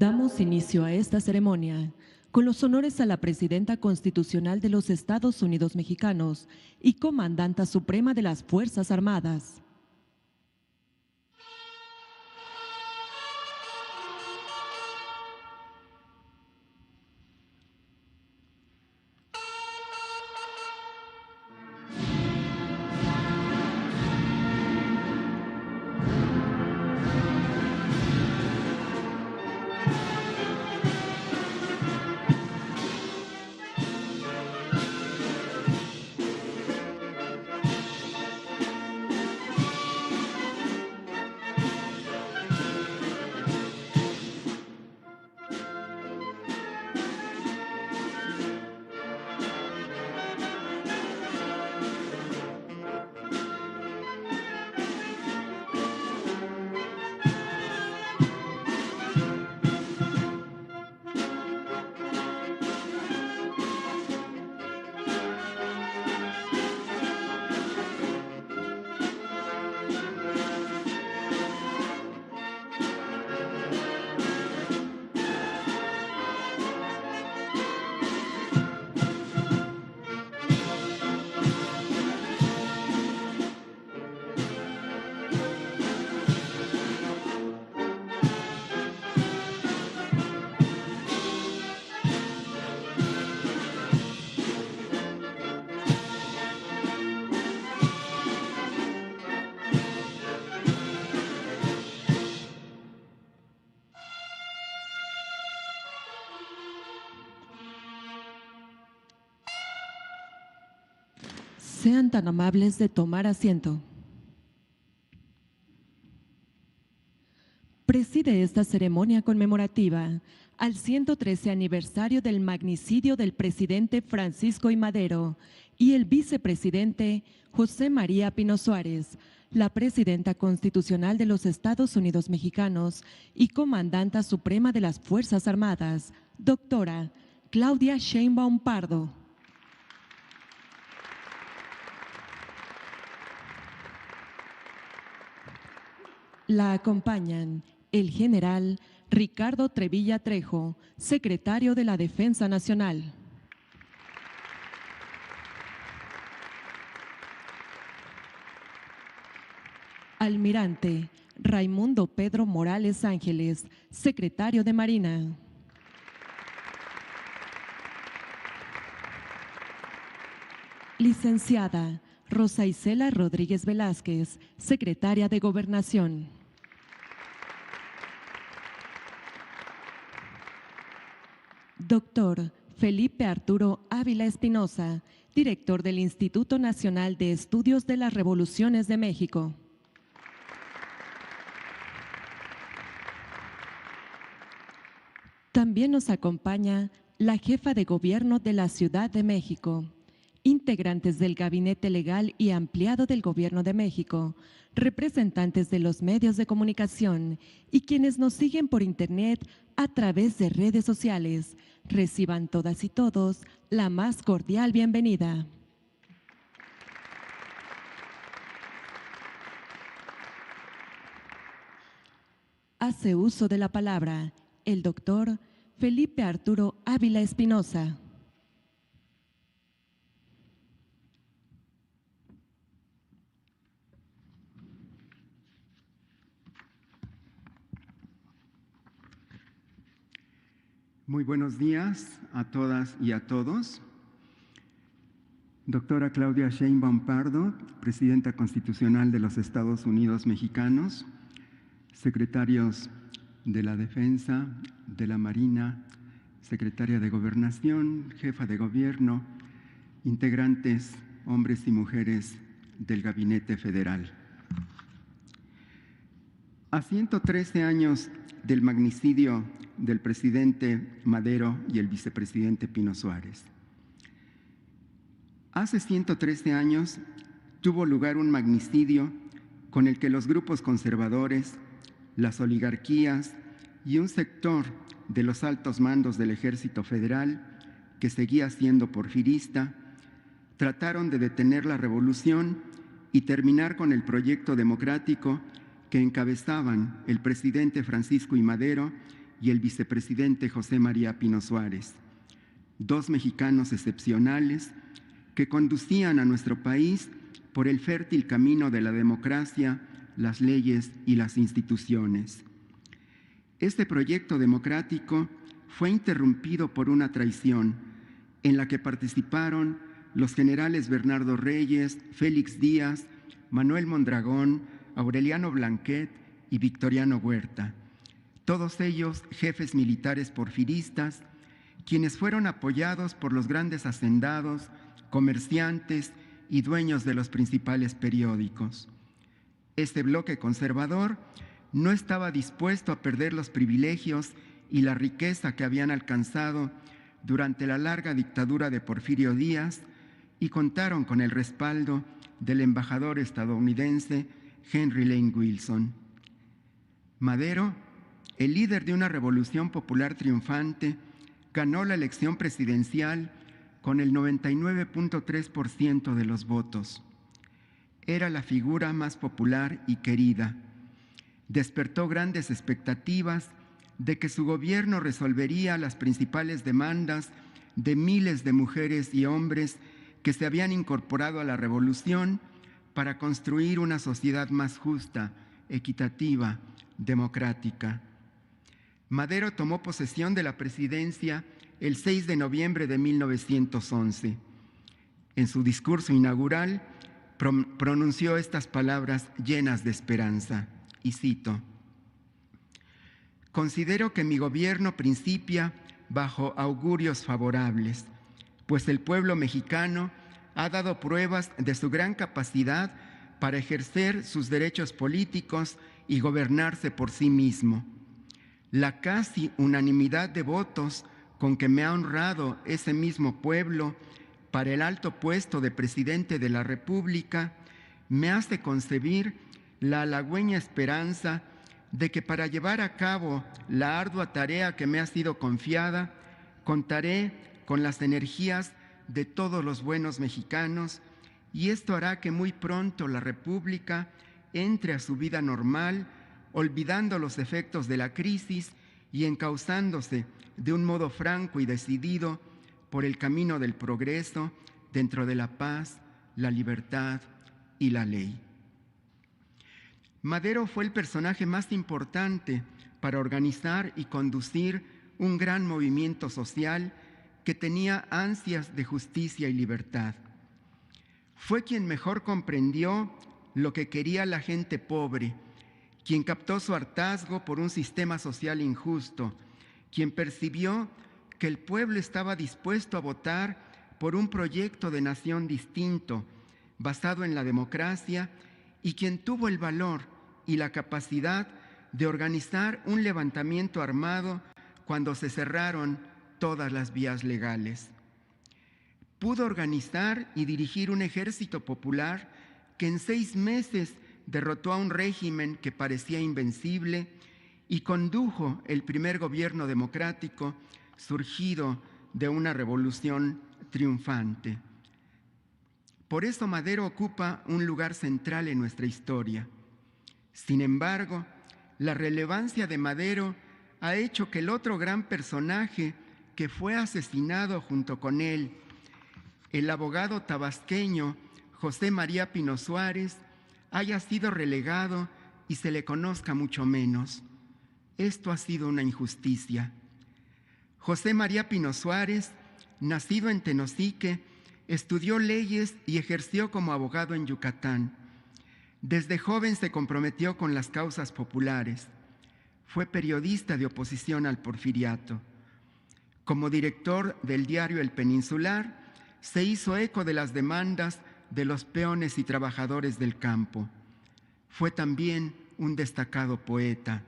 Damos inicio a esta ceremonia con los honores a la Presidenta Constitucional de los Estados Unidos Mexicanos y Comandanta Suprema de las Fuerzas Armadas. Sean tan amables de tomar asiento. Preside esta ceremonia conmemorativa al 113 aniversario del magnicidio del presidente Francisco I. Madero y el vicepresidente José María Pino Suárez, la Presidenta Constitucional de los Estados Unidos Mexicanos y Comandanta Suprema de las Fuerzas Armadas, doctora Claudia Sheinbaum Pardo. La acompañan el general Ricardo Trevilla Trejo, secretario de la Defensa Nacional. Almirante Raimundo Pedro Morales Ángeles, secretario de Marina. Licenciada Rosa Isela Rodríguez Velázquez, secretaria de Gobernación. Doctor Felipe Arturo Ávila Espinosa, director del Instituto Nacional de Estudios de las Revoluciones de México. También nos acompaña la jefa de gobierno de la Ciudad de México, integrantes del Gabinete Legal y Ampliado del Gobierno de México, representantes de los medios de comunicación y quienes nos siguen por Internet a través de redes sociales. Reciban todas y todos la más cordial bienvenida. Hace uso de la palabra el doctor Felipe Arturo Ávila Espinosa. Muy buenos días a todas y a todos. Doctora Claudia Sheinbaum Pardo, Presidenta Constitucional de los Estados Unidos Mexicanos, secretarios de la Defensa, de la Marina, Secretaria de Gobernación, Jefa de Gobierno, integrantes, hombres y mujeres del Gabinete Federal. A 113 años del magnicidio del presidente Madero y el vicepresidente Pino Suárez. Hace 113 años tuvo lugar un magnicidio con el que los grupos conservadores, las oligarquías y un sector de los altos mandos del Ejército Federal, que seguía siendo porfirista, trataron de detener la revolución y terminar con el proyecto democrático que encabezaban el presidente Francisco I. Madero y el vicepresidente José María Pino Suárez, dos mexicanos excepcionales que conducían a nuestro país por el fértil camino de la democracia, las leyes y las instituciones. Este proyecto democrático fue interrumpido por una traición en la que participaron los generales Bernardo Reyes, Félix Díaz, Manuel Mondragón, Aureliano Blanquet y Victoriano Huerta, todos ellos jefes militares porfiristas, quienes fueron apoyados por los grandes hacendados, comerciantes y dueños de los principales periódicos. Este bloque conservador no estaba dispuesto a perder los privilegios y la riqueza que habían alcanzado durante la larga dictadura de Porfirio Díaz y contaron con el respaldo del embajador estadounidense Henry Lane Wilson. Madero, el líder de una revolución popular triunfante, ganó la elección presidencial con el 99.3% de los votos. Era la figura más popular y querida. Despertó grandes expectativas de que su gobierno resolvería las principales demandas de miles de mujeres y hombres que se habían incorporado a la revolución para construir una sociedad más justa, equitativa, democrática. Madero tomó posesión de la presidencia el 6 de noviembre de 1911. En su discurso inaugural pronunció estas palabras llenas de esperanza, y cito: «Considero que mi gobierno principia bajo augurios favorables, pues el pueblo mexicano ha dado pruebas de su gran capacidad para ejercer sus derechos políticos y gobernarse por sí mismo. La casi unanimidad de votos con que me ha honrado ese mismo pueblo para el alto puesto de presidente de la República me hace concebir la halagüeña esperanza de que para llevar a cabo la ardua tarea que me ha sido confiada, contaré con las energías de todos los buenos mexicanos, y esto hará que muy pronto la República entre a su vida normal, olvidando los efectos de la crisis y encauzándose de un modo franco y decidido por el camino del progreso dentro de la paz, la libertad y la ley». Madero fue el personaje más importante para organizar y conducir un gran movimiento social que tenía ansias de justicia y libertad. Fue quien mejor comprendió lo que quería la gente pobre, quien captó su hartazgo por un sistema social injusto, quien percibió que el pueblo estaba dispuesto a votar por un proyecto de nación distinto, basado en la democracia, y quien tuvo el valor y la capacidad de organizar un levantamiento armado cuando se cerraron todas las vías legales. Pudo organizar y dirigir un ejército popular que en 6 meses derrotó a un régimen que parecía invencible y condujo el primer gobierno democrático surgido de una revolución triunfante. Por eso Madero ocupa un lugar central en nuestra historia. Sin embargo, la relevancia de Madero ha hecho que el otro gran personaje que fue asesinado junto con él, el abogado tabasqueño José María Pino Suárez, haya sido relegado y se le conozca mucho menos. Esto ha sido una injusticia. José María Pino Suárez, nacido en Tenosique, estudió leyes y ejerció como abogado en Yucatán. Desde joven se comprometió con las causas populares. Fue periodista de oposición al porfiriato. Como director del diario El Peninsular, se hizo eco de las demandas de los peones y trabajadores del campo. Fue también un destacado poeta.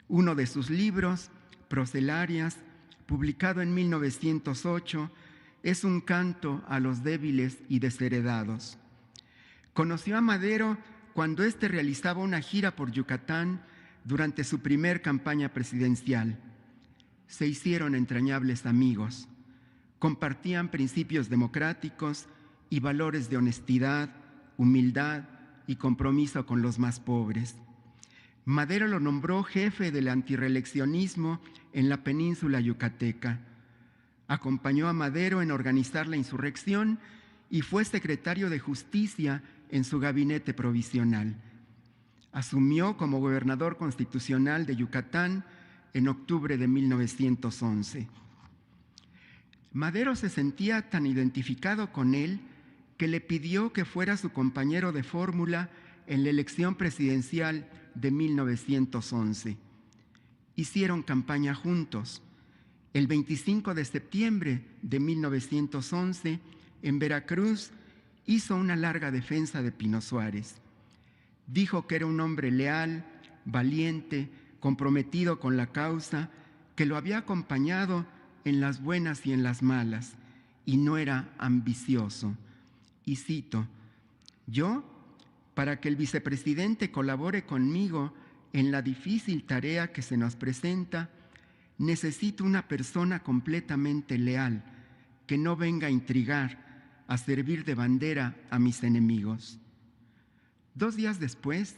Uno de sus libros, Procelarias, publicado en 1908, es un canto a los débiles y desheredados. Conoció a Madero cuando éste realizaba una gira por Yucatán durante su primer campaña presidencial. Se hicieron entrañables amigos. Compartían principios democráticos y valores de honestidad, humildad y compromiso con los más pobres. Madero lo nombró jefe del antirreeleccionismo en la península yucateca. Acompañó a Madero en organizar la insurrección y fue secretario de Justicia en su gabinete provisional. Asumió como gobernador constitucional de Yucatán en octubre de 1911. Madero se sentía tan identificado con él que le pidió que fuera su compañero de fórmula en la elección presidencial de 1911. Hicieron campaña juntos. El 25 de septiembre de 1911, en Veracruz, hizo una larga defensa de Pino Suárez. Dijo que era un hombre leal, valiente, comprometido con la causa, que lo había acompañado en las buenas y en las malas, y no era ambicioso. Y cito: yo, para que el vicepresidente colabore conmigo en la difícil tarea que se nos presenta, necesito una persona completamente leal, que no venga a intrigar, a servir de bandera a mis enemigos. 2 días después,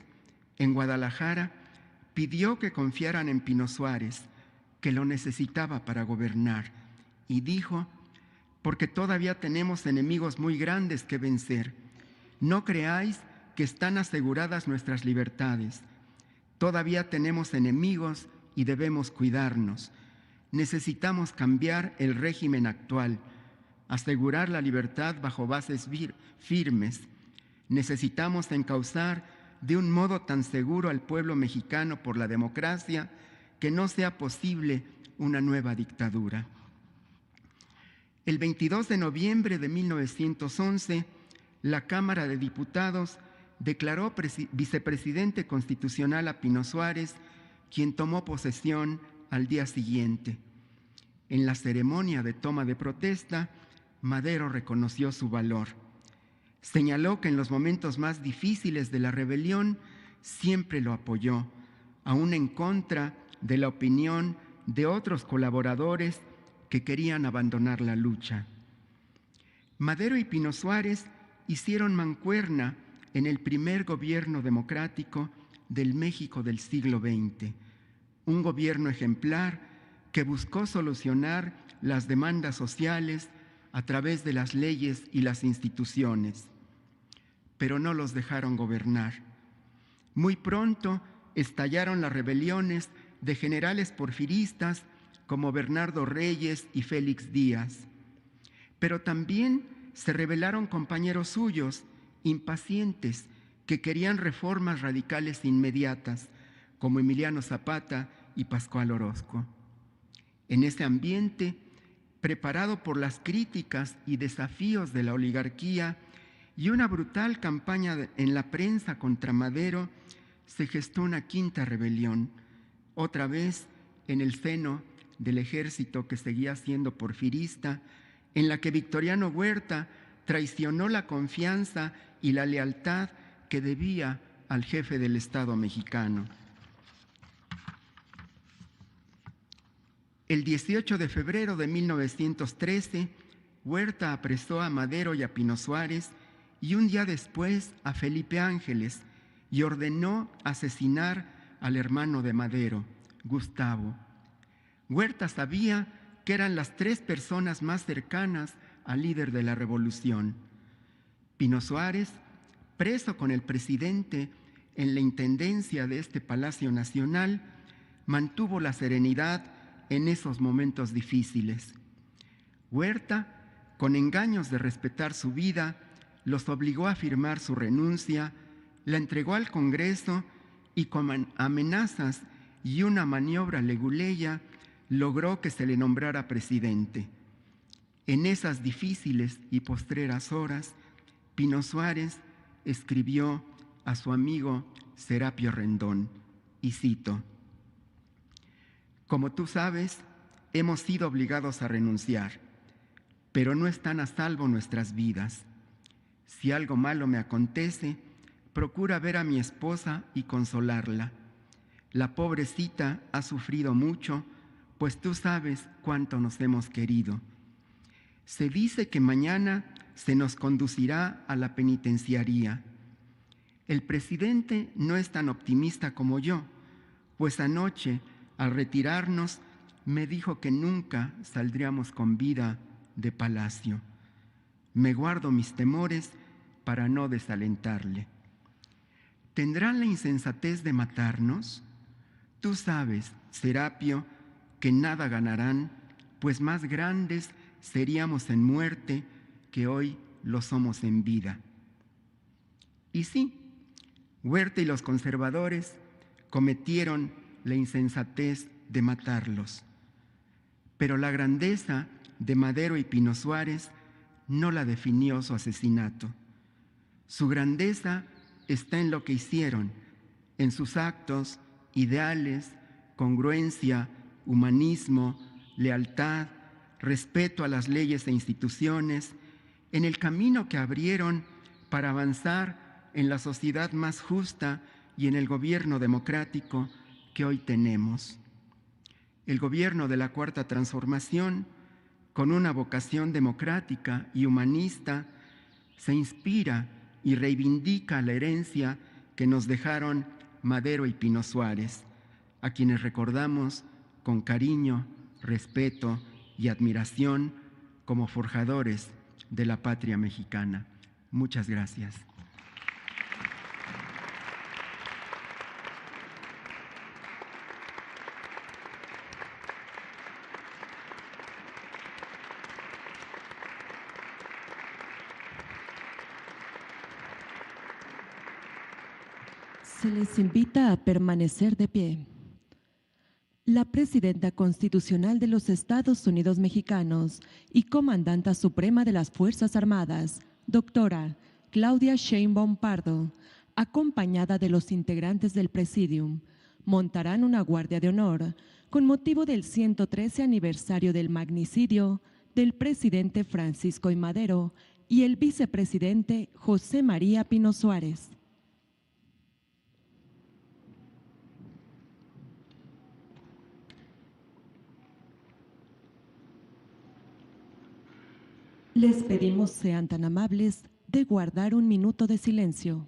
en Guadalajara, pidió que confiaran en Pino Suárez, que lo necesitaba para gobernar, y dijo: porque todavía tenemos enemigos muy grandes que vencer. No creáis que están aseguradas nuestras libertades. Todavía tenemos enemigos y debemos cuidarnos. Necesitamos cambiar el régimen actual, asegurar la libertad bajo bases firmes. Necesitamos encauzar de un modo tan seguro al pueblo mexicano por la democracia que no sea posible una nueva dictadura. El 22 de noviembre de 1911, la Cámara de Diputados declaró vicepresidente constitucional a Pino Suárez, quien tomó posesión al día siguiente. En la ceremonia de toma de protesta, Madero reconoció su valor. Señaló que en los momentos más difíciles de la rebelión siempre lo apoyó, aún en contra de la opinión de otros colaboradores que querían abandonar la lucha. Madero y Pino Suárez hicieron mancuerna en el primer gobierno democrático del México del siglo XX, un gobierno ejemplar que buscó solucionar las demandas sociales a través de las leyes y las instituciones, pero no los dejaron gobernar. Muy pronto estallaron las rebeliones de generales porfiristas como Bernardo Reyes y Félix Díaz, pero también se rebelaron compañeros suyos impacientes que querían reformas radicales inmediatas, como Emiliano Zapata y Pascual Orozco. En ese ambiente, preparado por las críticas y desafíos de la oligarquía y una brutal campaña en la prensa contra Madero, se gestó una quinta rebelión, otra vez en el seno del ejército que seguía siendo porfirista, en la que Victoriano Huerta traicionó la confianza y la lealtad que debía al jefe del Estado mexicano. El 18 de febrero de 1913, Huerta apresó a Madero y a Pino Suárez y un día después a Felipe Ángeles y ordenó asesinar al hermano de Madero, Gustavo. Huerta sabía que eran las 3 personas más cercanas al líder de la revolución. Pino Suárez, preso con el presidente en la intendencia de este Palacio Nacional, mantuvo la serenidad en esos momentos difíciles. Huerta, con engaños de respetar su vida, los obligó a firmar su renuncia, la entregó al Congreso y con amenazas y una maniobra leguleya logró que se le nombrara presidente. En esas difíciles y postreras horas, Pino Suárez escribió a su amigo Serapio Rendón, y cito: como tú sabes, hemos sido obligados a renunciar, pero no están a salvo nuestras vidas. Si algo malo me acontece, procura ver a mi esposa y consolarla. La pobrecita ha sufrido mucho, pues tú sabes cuánto nos hemos querido. Se dice que mañana se nos conducirá a la penitenciaría. El presidente no es tan optimista como yo, pues anoche, al retirarnos, me dijo que nunca saldríamos con vida de palacio. Me guardo mis temores para no desalentarle. ¿Tendrán la insensatez de matarnos? Tú sabes, Serapio, que nada ganarán, pues más grandes seríamos en muerte que hoy lo somos en vida. Y sí, Huerta y los conservadores cometieron la insensatez de matarlos, pero la grandeza de Madero y Pino Suárez no la definió su asesinato. Su grandeza está en lo que hicieron, en sus actos, ideales, congruencia, humanismo, lealtad, respeto a las leyes e instituciones, en el camino que abrieron para avanzar en la sociedad más justa y en el gobierno democrático que hoy tenemos. El gobierno de la Cuarta Transformación, con una vocación democrática y humanista, se inspira y reivindica la herencia que nos dejaron Madero y Pino Suárez, a quienes recordamos con cariño, respeto y admiración como forjadores de la patria mexicana. Muchas gracias. Se les invita a permanecer de pie. La presidenta constitucional de los Estados Unidos Mexicanos y comandanta suprema de las Fuerzas Armadas, doctora Claudia Sheinbaum Pardo, acompañada de los integrantes del Presidium, montarán una guardia de honor con motivo del 113 aniversario del magnicidio del presidente Francisco I. Madero y el vicepresidente José María Pino Suárez. Les pedimos sean tan amables de guardar un minuto de silencio.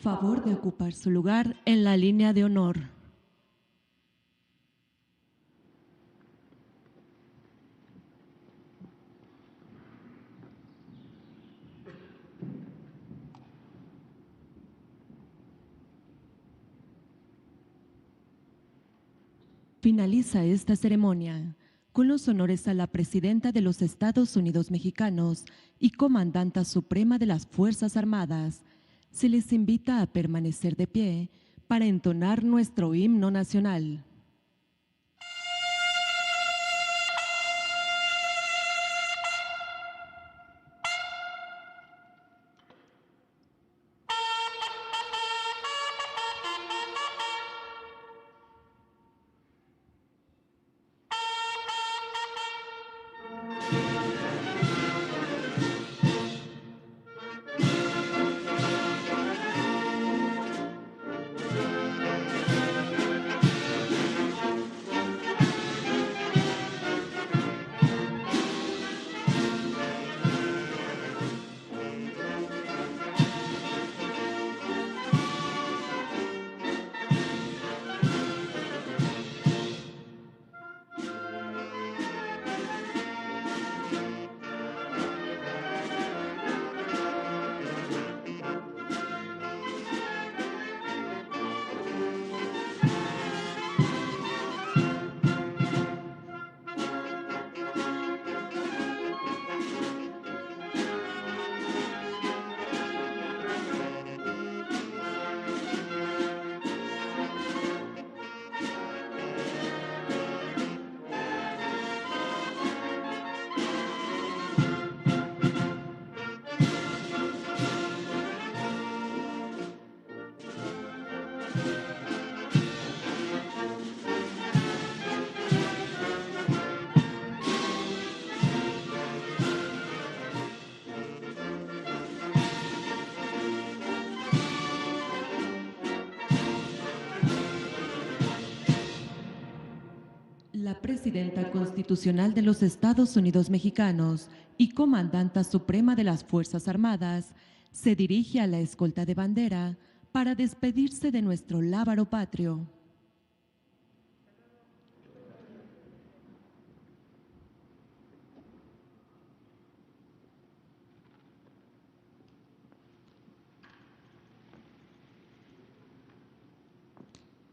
Favor de ocupar su lugar en la línea de honor. Finaliza esta ceremonia con los honores a la presidenta de los Estados Unidos Mexicanos y comandanta suprema de las Fuerzas Armadas. Se les invita a permanecer de pie para entonar nuestro himno nacional. Presidenta Constitucional de los Estados Unidos Mexicanos y Comandanta Suprema de las Fuerzas Armadas, se dirige a la escolta de bandera para despedirse de nuestro lábaro patrio.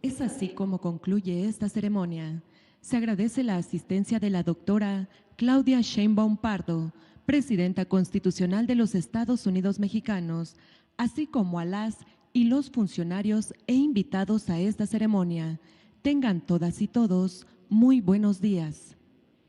Es así como concluye esta ceremonia. Se agradece la asistencia de la doctora Claudia Sheinbaum Pardo, Presidenta Constitucional de los Estados Unidos Mexicanos, así como a las y los funcionarios e invitados a esta ceremonia. Tengan todas y todos muy buenos días.